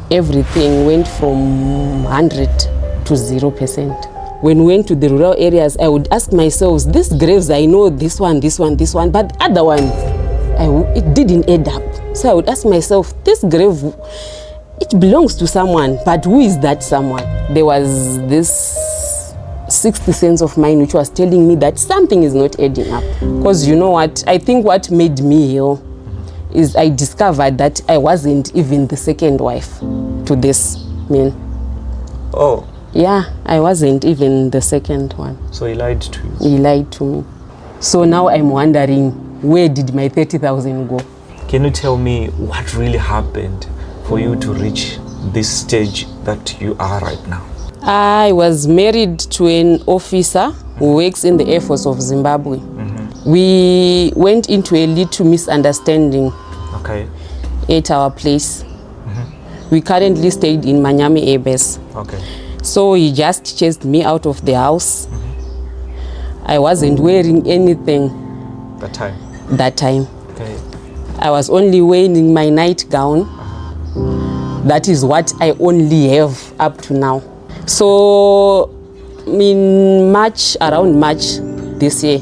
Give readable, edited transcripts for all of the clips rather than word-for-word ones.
everything went from 100 to 0%. When we went to the rural areas, I would ask myself, these graves, I know this one, this one, this one, but the other one, it didn't add up. So I would ask myself, this grave, it belongs to someone, but who is that someone? There was this sixth sense of mine which was telling me that something is not adding up. Because you know what, I think what made me heal is I discovered that I wasn't even the second wife to this man. Oh. Yeah, I wasn't even the second one. So he lied to you? He lied to me. So now I'm wondering, where did my 30,000 go? Can you tell me what really happened for you to reach this stage that you are right now? I was married to an officer who works in the Air Force of Zimbabwe. We went into a little misunderstanding at our place. We currently stayed in Manyami Air Base. So he just chased me out of the house. I wasn't wearing anything that time. I was only wearing my nightgown. That is what I only have up to now. So in March, around March this year,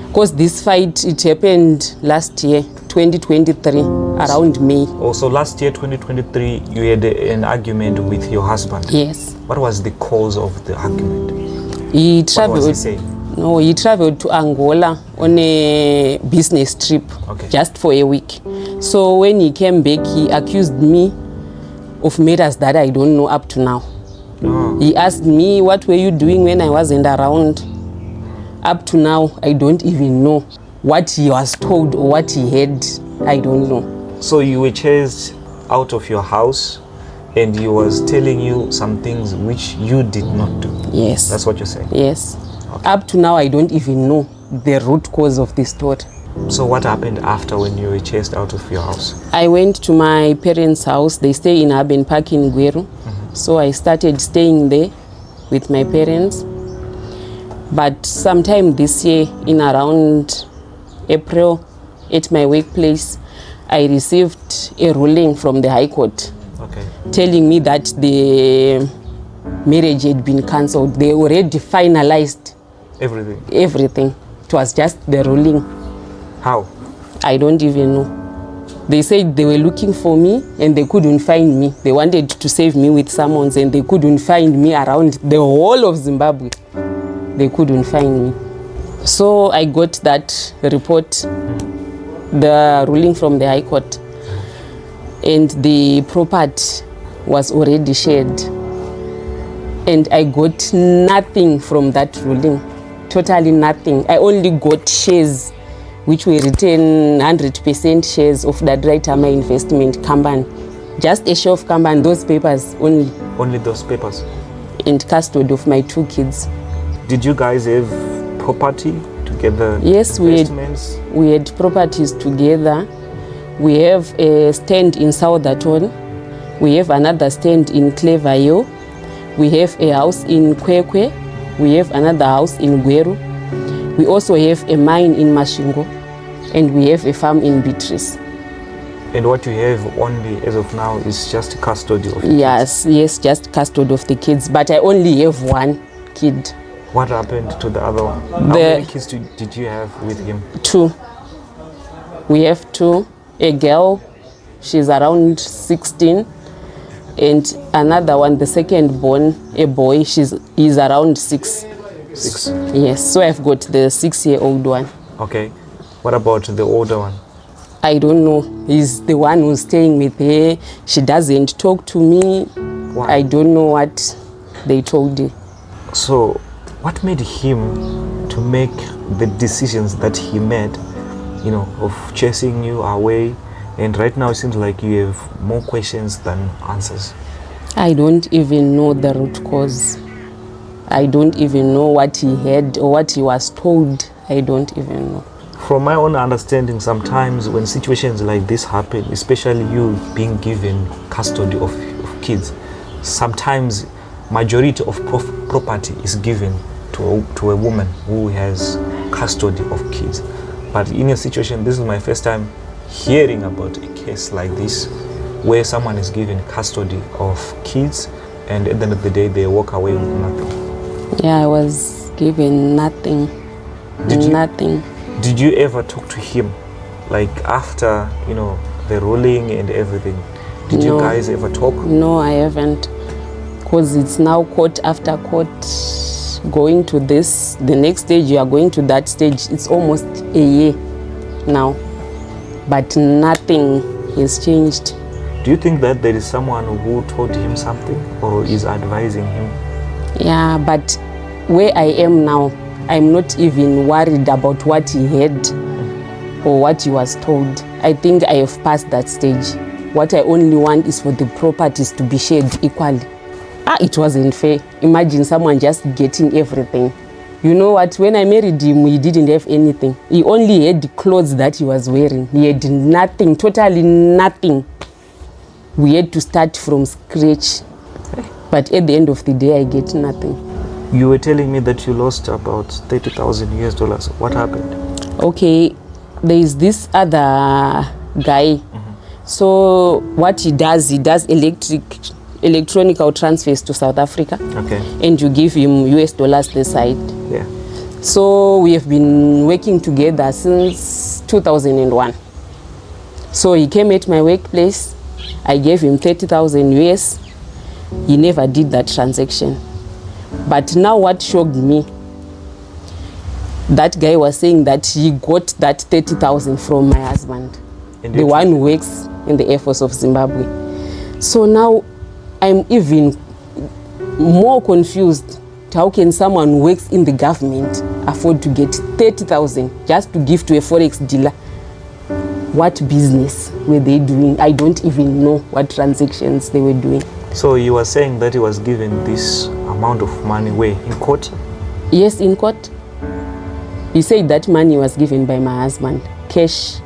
because this fight, it happened last year, 2023, around May. Also last year, 2023, you had an argument with your husband? Yes. What was the cause of the argument? He traveled. What was he saying? No, he traveled to Angola on a business trip, just for a week. So when he came back, he accused me of matters that I don't know up to now. He asked me, what were you doing when I wasn't around? Up to now, I don't even know what he was told or what he had. I don't know. So you were chased out of your house and he was telling you some things which you did not do? Yes. That's what you're saying? Yes. Up to now, I don't even know the root cause of this story. So what happened after when you were chased out of your house? I went to my parents' house. They stay in Urban Park in Gweru. So I started staying there with my parents. But sometime this year, in around April, at my workplace, I received a ruling from the High Court telling me that the marriage had been cancelled. They already finalized everything. It was just the ruling. How? I don't even know. They said they were looking for me and they couldn't find me. They wanted to save me with summons and they couldn't find me around the whole of Zimbabwe. They couldn't find me. So I got that report, the ruling from the High Court, and the property was already shared. And I got nothing from that ruling, totally nothing. I only got shares which were written 100% shares of DADIRAI my investment company. Just a share of company, those papers only. Only those papers? And custody of my 2 kids. Did you guys have property together? Yes, we had properties together. We have a stand in Southerton. We have another stand in Cleveyo. We have a house in Kwekwe. We have another house in Gweru. We also have a mine in Mashingo. And we have a farm in Beatrice. And what you have only as of now is just custody of the kids? Yes, just custody of the kids. But I only have 1 kid. What happened to the other one? How many kids did you have with him? 2. We have 2. A girl, she's around 16. And another one, the second born, a boy, he's around 6. 6? Yes, so I've got the 6-year-old one. Okay. What about the older one? I don't know. He's the one who's staying with her. She doesn't talk to me. Why? I don't know what they told her. So, what made him to make the decisions that he made, of chasing you away? And right now it seems like you have more questions than answers. I don't even know the root cause. I don't even know what he had or what he was told. I don't even know. From my own understanding, sometimes when situations like this happen, especially you being given custody of kids, sometimes majority of property is given to a woman who has custody of kids. But in a situation, this is my first time hearing about a case like this, where someone is given custody of kids and at the end of the day they walk away with nothing? Yeah, I was given nothing. Nothing. Did you ever talk to him, like after, you know, the ruling and everything? Did you guys ever talk? No, I haven't. Because it's now court after court, going to this, the next stage, you are going to that stage. It's almost a year now. But nothing has changed. Do you think that there is someone who told him something or is advising him? Yeah, but where I am now, I'm not even worried about what he had or what he was told. I think I have passed that stage. What I only want is for the properties to be shared equally. It wasn't fair. Imagine someone just getting everything. You know what, when I married him, he didn't have anything. He only had the clothes that he was wearing. He had nothing, totally nothing. We had to start from scratch. But at the end of the day, I get nothing. You were telling me that you lost about $30,000 US. What happened? Okay, there is this other guy. So what he does electronic transfers to South Africa. Okay. And you give him US dollars the side. Yeah. So we have been working together since 2001. So he came at my workplace. I gave him 30,000 US. He never did that transaction. But now what shocked me, that guy was saying that he got that 30,000 from my husband, the one who works in the Air Force of Zimbabwe. So now I'm even more confused. How can someone who works in the government afford to get 30,000 just to give to a forex dealer? What business were they doing? I don't even know what transactions they were doing. So you were saying that he was given this amount of money where? In court? Yes, in court. He said that money was given by my husband, cash.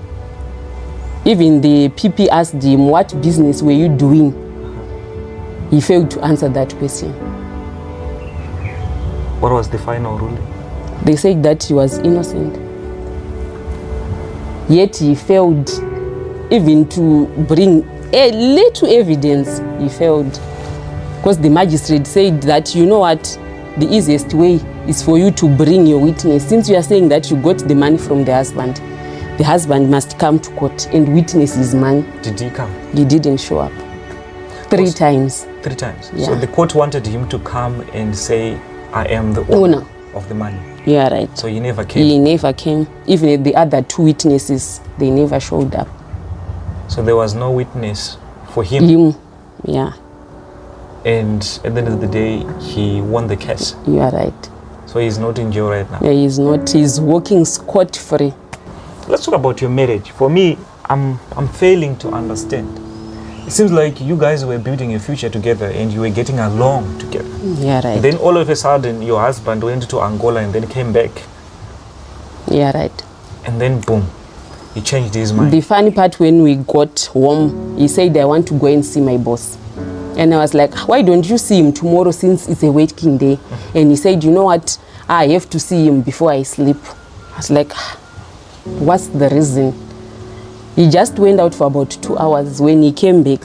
Even the PP asked him, what business were you doing? He failed to answer that question. What was the final ruling? They said that he was innocent. Yet he failed even to bring a little evidence. He failed. Because the magistrate said that, you know what, the easiest way is for you to bring your witness. Since you are saying that you got the money from the husband must come to court and witness his money. Did he come? He didn't show up. 3 times. 3 times? Yeah. So the court wanted him to come and say, I am the owner of the money. Yeah, right. So he never came? He never came. Even the other 2 witnesses, they never showed up. So there was no witness for him? Yeah. And at the end of the day, he won the case? You are right. So he's not in jail right now? Yeah, he's not. He's walking scot-free. Let's talk about your marriage. For me, I'm failing to understand. It seems like you guys were building a future together and you were getting along together. Yeah, right. Then all of a sudden, your husband went to Angola and then came back. Yeah, right. And then boom, he changed his mind. The funny part, when we got home, he said, I want to go and see my boss. And I was like, why don't you see him tomorrow since it's a working day? And he said, you know what, I have to see him before I sleep. I was like, what's the reason? He just went out for about 2 hours. When he came back,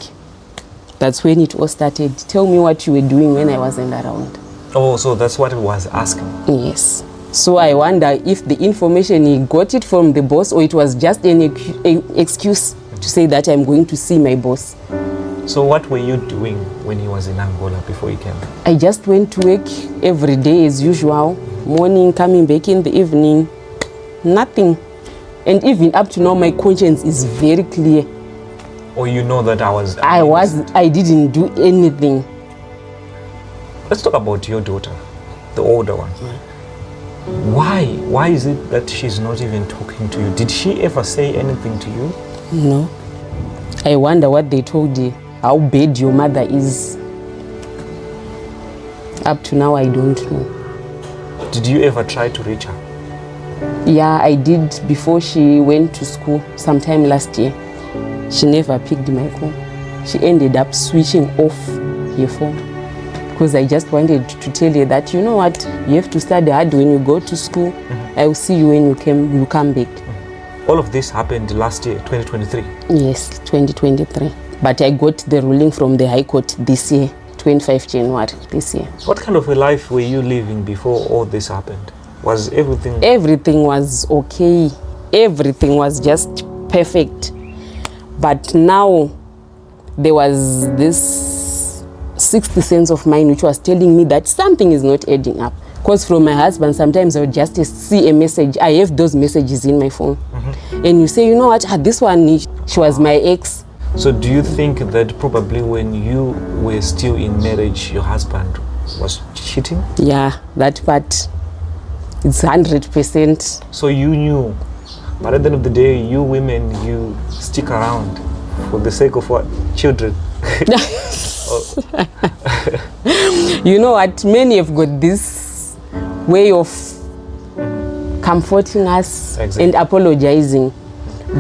that's when it all started. Tell me what you were doing when I wasn't around. Oh, so that's what he was asking. Yes. So I wonder if the information, he got it from the boss or it was just an excuse to say that I'm going to see my boss. So what were you doing when he was in Angola before he came? I just went to work every day as usual. Morning, coming back in the evening. Nothing. And even up to now, my conscience is very clear. Or you know that I didn't do anything. Let's talk about your daughter, the older one. Why is it that she's not even talking to you? Did she ever say anything to you? No. I wonder what they told you, how bad your mother is. Up to now, I don't know. Did you ever try to reach her? Yeah, I did before she went to school sometime last year. She never picked my call. She ended up switching off her phone. Because I just wanted to tell her that, you know what, you have to study hard when you go to school. I will see you when you come back. All of this happened last year, 2023? Yes, 2023. But I got the ruling from the High Court this year, 25 January this year. What kind of a life were you living before all this happened? Was everything... Everything was okay. Everything was just perfect. But now there was this sixth sense of mine which was telling me that something is not adding up. Because from my husband, sometimes I would just see a message. I have those messages in my phone. And you say, you know what, this one, she was my ex. So do you think that probably when you were still in marriage, your husband was cheating? Yeah, that part, it's 100%. So you knew, but at the end of the day, you women, you stick around for the sake of what? Children. You know what, many have got this way of comforting us and apologizing.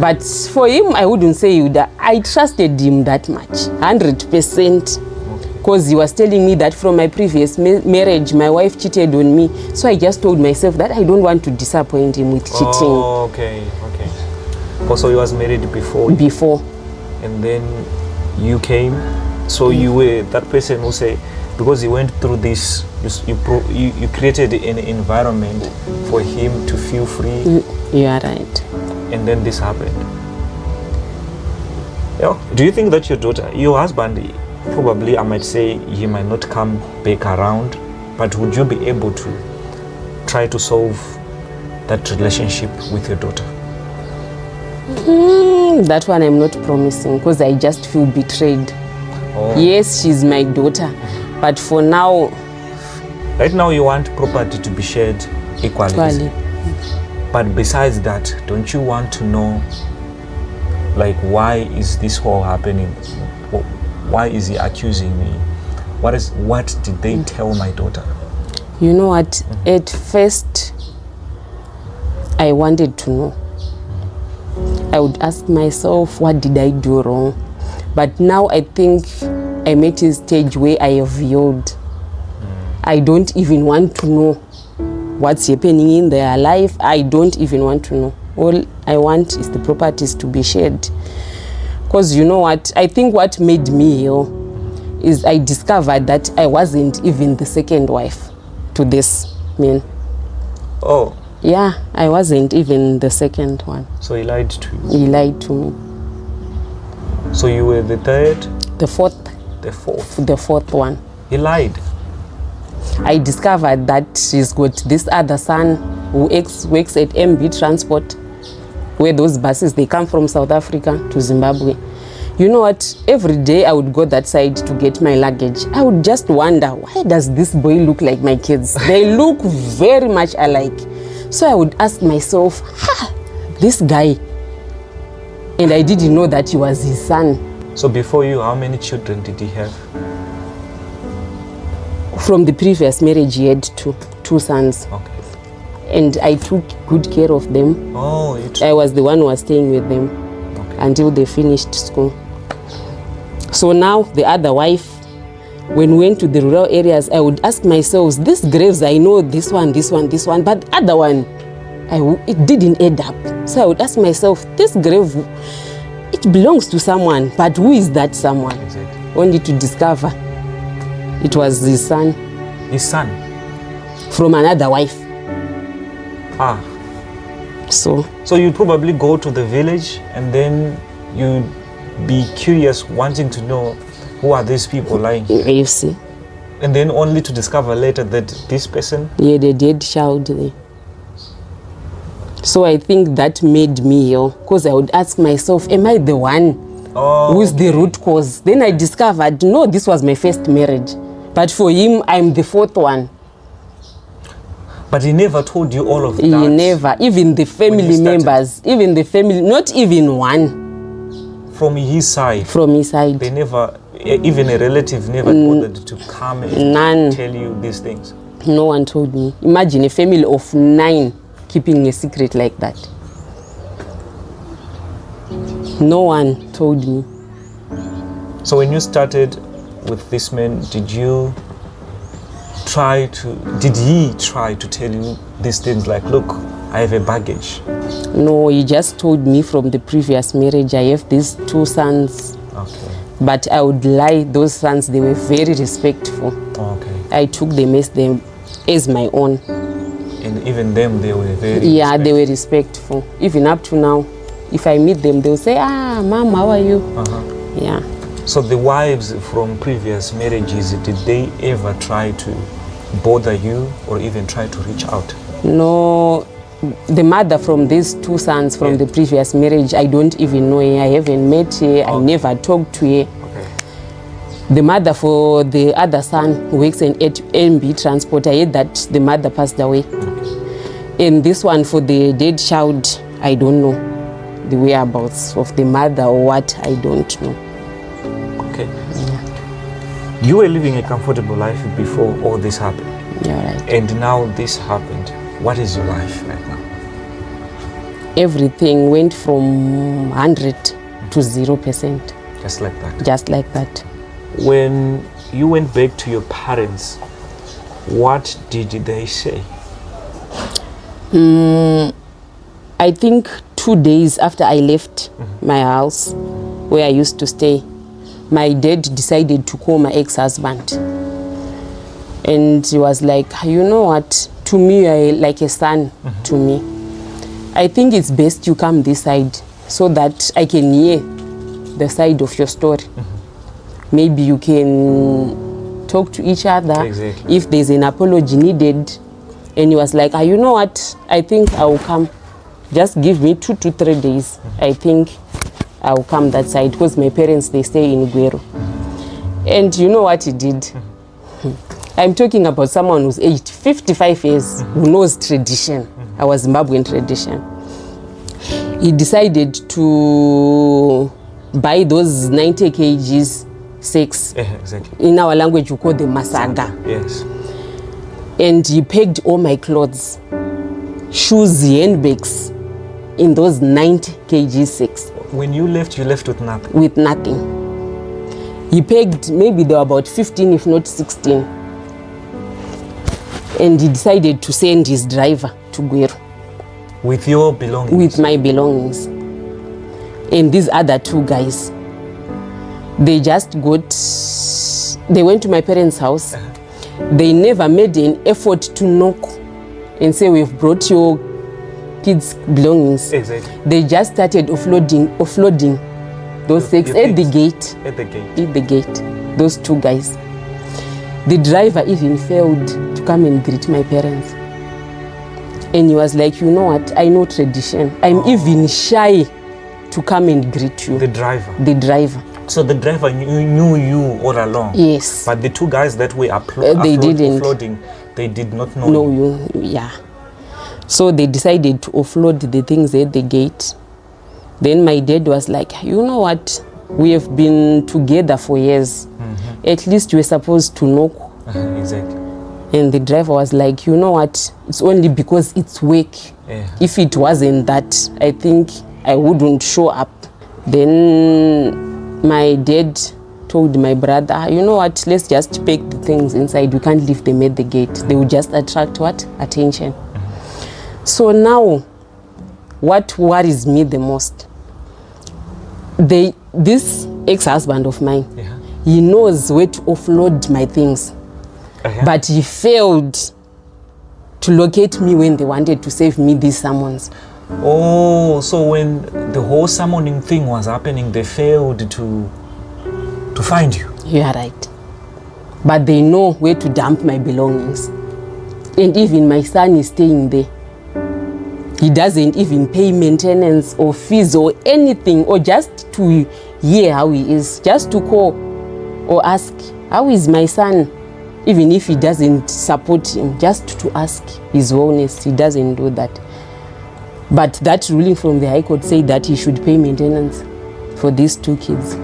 But for him, I wouldn't say that I trusted him that much, 100%. Because he was telling me that from my previous marriage, my wife cheated on me. So I just told myself that I don't want to disappoint him with cheating. Oh, okay. Also, he was married before? Before. And then you came. So you were that person who say, because he went through this, you created an environment for him to feel free. You are right. And then this happened. Yeah. Do you think that your husband, probably I might say he might not come back around, but would you be able to try to solve that relationship with your daughter? That one I'm not promising, because I just feel betrayed. Oh. Yes, she's my daughter, but for now... Right now you want property to be shared equally. But besides that, don't you want to know, like, why is this all happening? Why is he accusing me? What did they tell my daughter? You know what? At first, I wanted to know. I would ask myself, what did I do wrong? But now I think I'm at a stage where I have healed. I don't even want to know what's happening in their life. I don't even want to know. All I want is the properties to be shared. Because you know what? I think what made me heal is I discovered that I wasn't even the second wife to this man. Oh. Yeah, I wasn't even the second one. So he lied to you? He lied to me. So you were the third? The fourth. The fourth? The fourth one. He lied? I discovered that she's got this other son who works at MB Transport, where those buses, they come from South Africa to Zimbabwe. You know what? Every day I would go that side to get my luggage. I would just wonder, why does this boy look like my kids? They look very much alike. So I would ask myself, this guy. And I didn't know that he was his son. So before you, how many children did he have? From the previous marriage, he had two sons. Okay. And I took good care of them. Oh, I was the one who was staying with them until they finished school. So now the other wife, when we went to the rural areas, I would ask myself, these graves, I know this one, but the other one, it didn't add up. So I would ask myself, this grave, it belongs to someone, but who is that someone? Exactly. Only to discover it was his son. His son? From another wife. So you probably go to the village and then you be curious, wanting to know who are these people lying here. You see. And then only to discover later that this person... Yeah, the dead child there. So I think that made me heal, because I would ask myself, am I the one who's the root cause? Then I discovered, no, this was my first marriage. But for him, I'm the fourth one. But he never told you all of that? He never. Even the family members, even the family, not even one. From his side? From his side. They never, even a relative never bothered to come and tell you these things? No one told me. Imagine a family of 9 keeping a secret like that. No one told me. So when you started with this man, did he try to tell you these things like, look, I have a baggage? No, he just told me from the previous marriage, I have these 2 sons. Okay. But I would lie, those sons, they were very respectful. Okay. I took them as my own. And even them, they were very Yeah, they were respectful. Even up to now, if I meet them, they'll say, ah, Mom, how are you? Yeah. So the wives from previous marriages, did they ever try to bother you or even try to reach out? No, the mother from these two sons from the previous marriage, I don't even know her. I haven't met her. I never talked to her. Okay. The mother for the other son who works in MB Transport, I heard that the mother passed away. And this one for the dead child, I don't know the whereabouts of the mother or what, I don't know. Okay. Yeah. You were living a comfortable life before all this happened. Yeah, right. And now this happened. What is your life right now? Everything went from 100 to 0%. Just like that? Just like that. When you went back to your parents, what did they say? I think 2 days after I left my house where I used to stay, my dad decided to call my ex-husband. And he was like, you know what, to me, you're like a son to me. I think it's best you come this side so that I can hear the side of your story. Maybe you can talk to each other. Exactly. If there's an apology needed. And he was like, you know what, I think I will come. Just give me 2 to 3 days. I think I will come that side because my parents, they stay in Guero. And you know what he did? I'm talking about someone who's aged 55 years, who knows tradition, our Zimbabwean tradition. He decided to buy those 90 kgs six. Exactly. In our language, we call them masaga. Yes. And he packed all my clothes, shoes, handbags in those 90 kg six. When you left with nothing? With nothing. He packed, maybe there were about 15, if not 16. And he decided to send his driver to Guero. With your belongings? With my belongings. And these other 2 guys, they went to my parents' house. They never made an effort to knock and say, we've brought your kids' belongings. Exactly. They just started offloading those six at the gate. At the gate. At the gate. Those 2 guys. The driver even failed to come and greet my parents. And he was like, you know what, I know tradition. I'm even shy to come and greet you. The driver? The driver. So the driver knew you all along? Yes. But the 2 guys that were offloading, they did not know you? Yeah. So they decided to offload the things at the gate. Then my dad was like, you know what, we have been together for years. At least you were supposed to knock. Exactly. And the driver was like, you know what, it's only because it's work. Yeah. If it wasn't that, I think I wouldn't show up. Then my dad told my brother, you know what, let's just pack the things inside. We can't leave them at the gate. They will just attract what? Attention. So now, what worries me the most? This ex-husband of mine, he knows where to offload my things. But he failed to locate me when they wanted to save me these summons. Oh, so when the whole summoning thing was happening, they failed to find you? You are right. But they know where to dump my belongings. And even my son is staying there. He doesn't even pay maintenance or fees or anything, or just to hear how he is, just to call or ask, how is my son? Even if he doesn't support him, just to ask his wellness, he doesn't do that. But that ruling from the High Court said that he should pay maintenance for these 2 kids.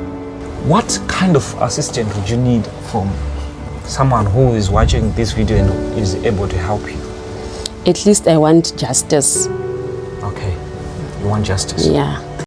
What kind of assistance would you need from someone who is watching this video and is able to help you? At least I want justice. Okay, you want justice? Yeah.